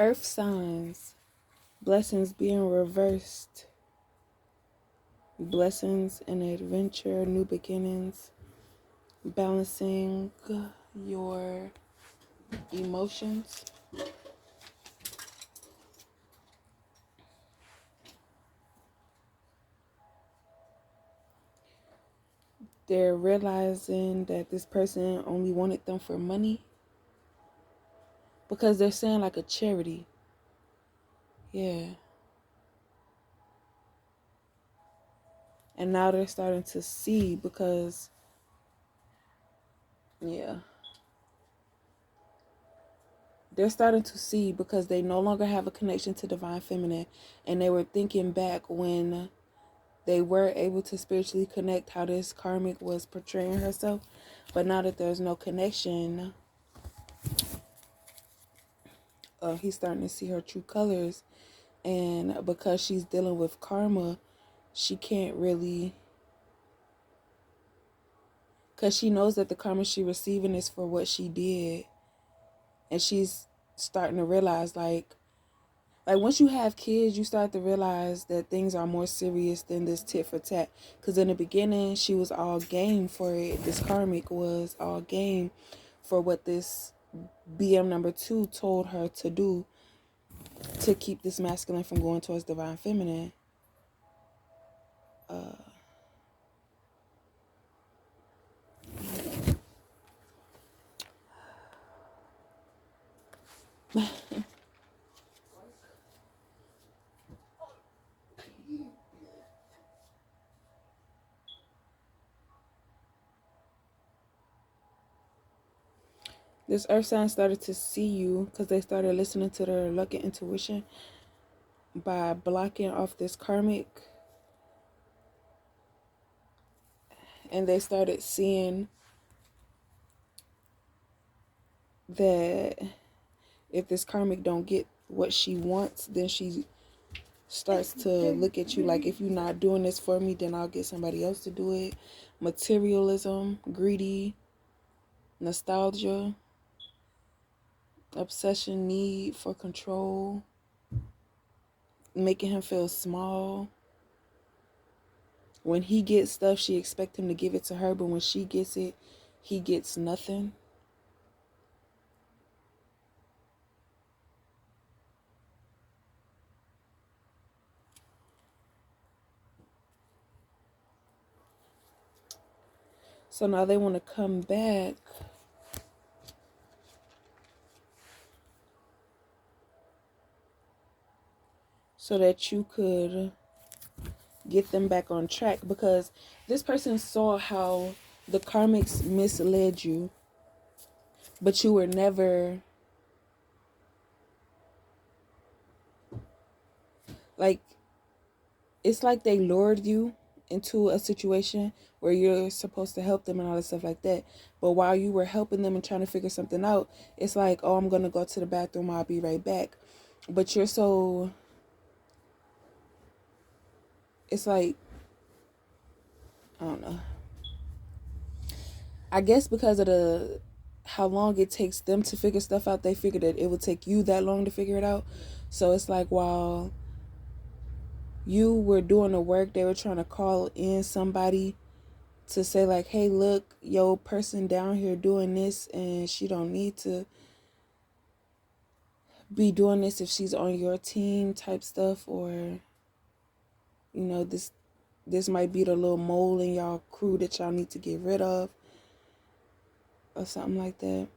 Earth signs, blessings being reversed, blessings and adventure, new beginnings, balancing your emotions. They're realizing that this person only wanted them for money because they're saying like a charity. Yeah. And now they're starting to see because, yeah. They're starting to see because they no longer have a connection to divine feminine. And they were thinking back when they were able to spiritually connect, how this karmic was portraying herself. But now that there's no connection, he's starting to see her true colors. And because she's dealing with karma, she can't really, because she knows that the karma she's receiving is for what she did. And she's starting to realize, like once you have kids, you start to realize that things are more serious than this tit for tat. Because in the beginning, she was all game for it. This karmic was all game for what this BM number 2 told her to do to keep this masculine from going towards divine feminine. This earth sign started to see you because they started listening to their luck and intuition by blocking off this karmic. And they started seeing that if this karmic don't get what she wants, then she starts to look at you like, if you're not doing this for me, then I'll get somebody else to do it. Materialism, greedy, nostalgia, obsession, need for control, making him feel small. When he gets stuff, she expects him to give it to her, but when she gets it, he gets nothing. So now they want to come back so that you could get them back on track, because this person saw how the karmics misled you, but you were never, like, it's like they lured you into a situation where you're supposed to help them and all this stuff like that. But while you were helping them and trying to figure something out, it's like, oh, I'm going to go to the bathroom, I'll be right back. But you're so, it's like, I don't know. I guess because of how long it takes them to figure stuff out, they figured that it would take you that long to figure it out. So it's like, while you were doing the work, they were trying to call in somebody to say like, hey, look, yo, person down here doing this, and she don't need to be doing this if she's on your team type stuff. Or, you know, this might be the little mole in y'all crew that y'all need to get rid of, or something like that.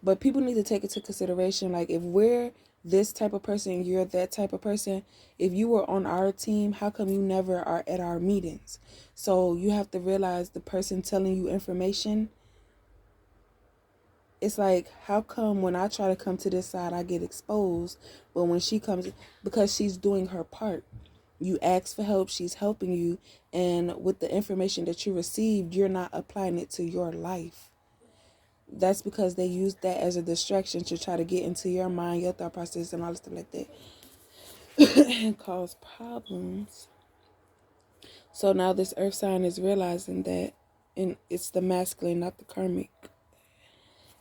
But people need to take into consideration, like, if we're this type of person, you're that type of person, if you were on our team, how come you never are at our meetings? So you have to realize the person telling you information, it's like, how come when I try to come to this side, I get exposed, but when she comes, because she's doing her part. You ask for help, she's helping you, and with the information that you received, you're not applying it to your life. That's because they use that as a distraction to try to get into your mind, your thought process, and all this stuff like that, and cause problems. So now this earth sign is realizing that, and it's the masculine, not the karmic.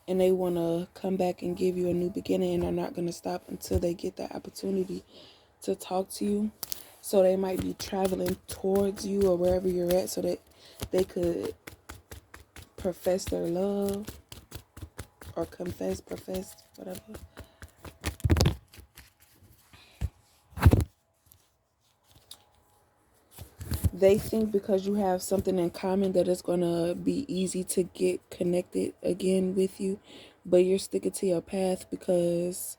and they want to come back and give you a new beginning, and they're not going to stop until they get that opportunity to talk to you. So they might be traveling towards you or wherever you're at so that they could profess their love or profess, whatever. They think because you have something in common that it's going to be easy to get connected again with you, but you're sticking to your path because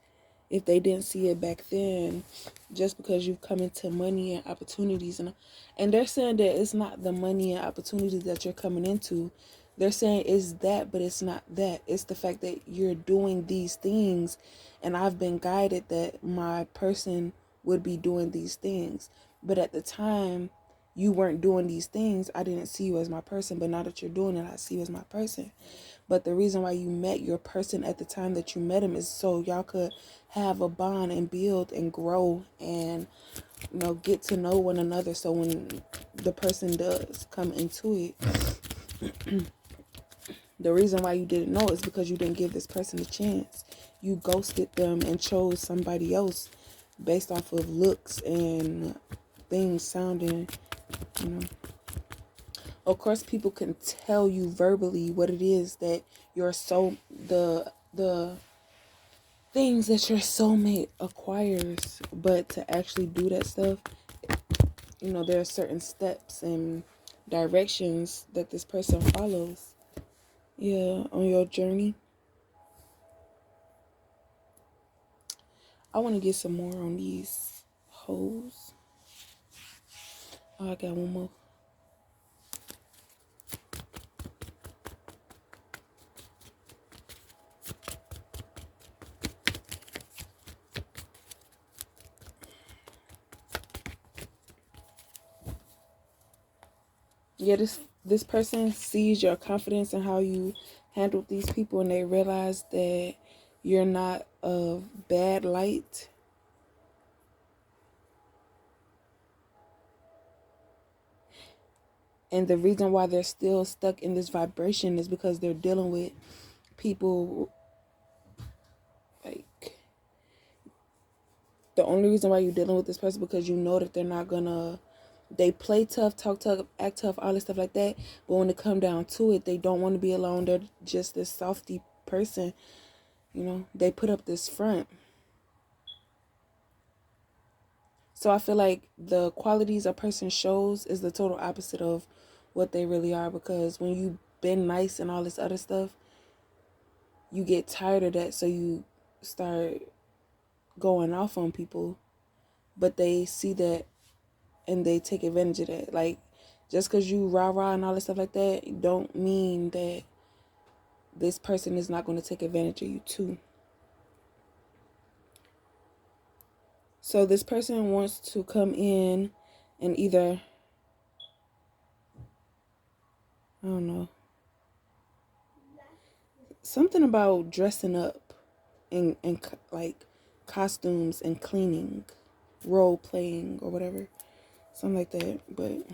if they didn't see it back then, just because you've come into money and opportunities, and they're saying that it's not the money and opportunities that you're coming into. They're saying it's that, but it's not that. It's the fact that you're doing these things, and I've been guided that my person would be doing these things. But at the time you weren't doing these things, I didn't see you as my person. But now that you're doing it, I see you as my person. But the reason why you met your person at the time that you met him is so y'all could have a bond and build and grow and, you know, get to know one another. So when the person does come into it, the reason why you didn't know is because you didn't give this person a chance. You ghosted them and chose somebody else based off of looks and things sounding, you know. Of course, people can tell you verbally what it is that your soul, the things that your soulmate acquires, but to actually do that stuff, you know, there are certain steps and directions that this person follows. Yeah, on your journey. I want to get some more on these hoes. Oh, I got one more. Yeah, this person sees your confidence and how you handle these people, and they realize that you're not a bad light. And the reason why they're still stuck in this vibration is because they're dealing with people. Like, the only reason why you're dealing with this person because you know that they're not gonna, they play tough, talk tough, act tough, all this stuff like that. But when it come down to it, they don't want to be alone. They're just this softy person. You know, they put up this front. So I feel like the qualities a person shows is the total opposite of what they really are. Because when you've been nice and all this other stuff, you get tired of that. So you start going off on people. But they see that and they take advantage of that. Like, just because you rah-rah and all this stuff like that, don't mean that this person is not going to take advantage of you too. So this person wants to come in and either, I don't know, something about dressing up and like costumes and cleaning, role playing or whatever, something like that. But